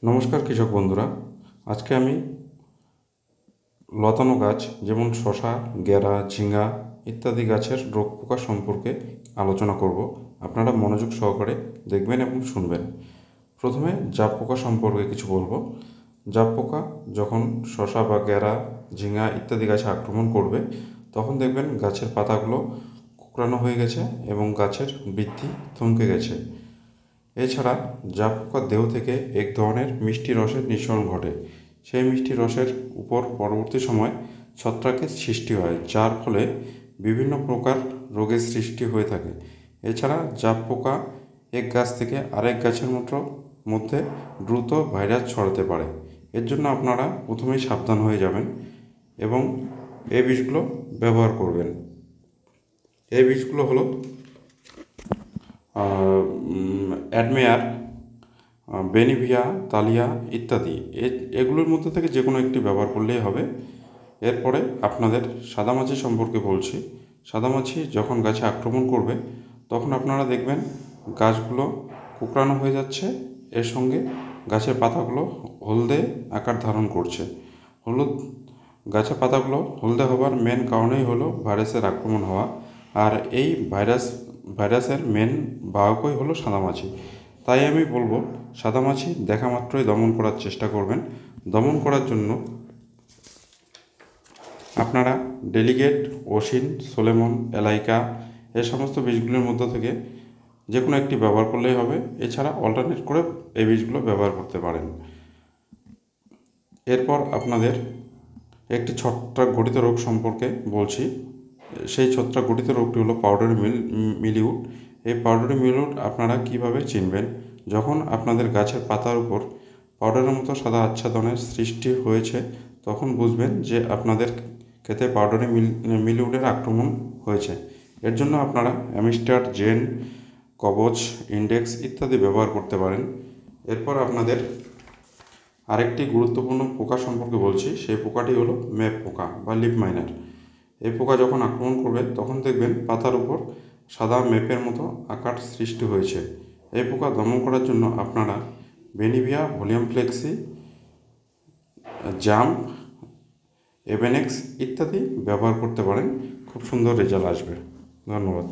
নমস্কার কৃষক বন্ধুরা। আজকে আমি লতানো গাছ যেমন শসা, গেরা, ঝিঙ্গা ইত্যাদি গাছের রোগ পোকা সম্পর্কে আলোচনা করব। আপনারা মনোযোগ সহকারে দেখবেন এবং শুনবেন। প্রথমে জাব পোকা সম্পর্কে কিছু বলবো। জাব পোকা যখন শসা বা গেরা, ঝিঙ্গা ইত্যাদি গাছে আক্রমণ করবে, তখন দেখবেন গাছের পাতাগুলো কুঁকড়ানো হয়ে গেছে এবং গাছের বৃদ্ধি থমকে গেছে। এছাড়া জাব পোকার দেহ থেকে এক ধরনের মিষ্টি রসের নিঃসরণ ঘটে। সেই মিষ্টি রসের উপর পরবর্তী সময় ছত্রাকের সৃষ্টি হয়, যার ফলে বিভিন্ন প্রকার রোগের সৃষ্টি হয়ে থাকে। এছাড়া জাব পোকা এক গাছ থেকে আরেক গাছের মধ্যে দ্রুত ভাইরাস ছড়াতে পারে। এর জন্য আপনারা প্রথমেই সাবধান হয়ে যাবেন এবং এই বিষগুলো ব্যবহার করবেন। এই বিষগুলো হলো অ্যাডমেয়ার, বেনিভিয়া, তালিয়া ইত্যাদি। এগুলোর মধ্যে থেকে যে কোনো একটি ব্যবহার করলেই হবে। এরপরে আপনাদের সাদামাছি সম্পর্কে বলছি। সাদামাছি যখন গাছে আক্রমণ করবে, তখন আপনারা দেখবেন গাছগুলো কুঁকড়ানো হয়ে যাচ্ছে, এর সঙ্গে গাছের পাতাগুলো হলদে আকার ধারণ করছে। গাছের পাতাগুলো হলদে হবার মেন কারণই হলো ভাইরাসের আক্রমণ হওয়া। আর এই ভাইরাসের মেন বাহকই হলো সাদামাছি। তাই আমি বলবো, সাদামাছি দেখা মাত্রই দমন করার চেষ্টা করবেন। দমন করার জন্য আপনারা ডেলিগেট, ওসিন, সোলেমন, এলাইকা এই সমস্ত বীজগুলির মধ্য থেকে যে কোনো একটি ব্যবহার করলেই হবে। এছাড়া অল্টারনেট করে এই বীজগুলো ব্যবহার করতে পারেন। এরপর আপনাদের একটি ছত্রাক ঘটিত রোগ সম্পর্কে বলছি। সেই ছত্রাক ঘটিত রোগটি হলো পাউডারি মিলিউড। এই পাউডারি মিলিউড আপনারা কিভাবে চিনবেন? যখন আপনাদের গাছের পাতার উপর পাউডারের মতো সাদা আচ্ছাদনের সৃষ্টি হয়েছে, তখন বুঝবেন যে আপনাদের ক্ষেতে পাউডারি মিলিউডের আক্রমণ হয়েছে। এর জন্য আপনারা অ্যামিস্টার, জেন, কবচ, ইন্ডেক্স ইত্যাদি ব্যবহার করতে পারেন। এরপর আপনাদের আরেকটি গুরুত্বপূর্ণ পোকা সম্পর্কে বলছি। সেই পোকাটি হলো ম্যাপ পোকা বা লিফ মাইনার। এই পোকা যখন আক্রমণ করবে, তখন দেখবেন পাতার উপর সাদা ম্যাপের মতো আকার সৃষ্টি হয়েছে। এই পোকা দমন করার জন্য আপনারা বেনিভিয়া, ভলিউম ফ্লেক্সি, জাম্প, এভেনেক্স ইত্যাদি ব্যবহার করতে পারেন। খুব সুন্দর রেজাল্ট আসবে। ধন্যবাদ।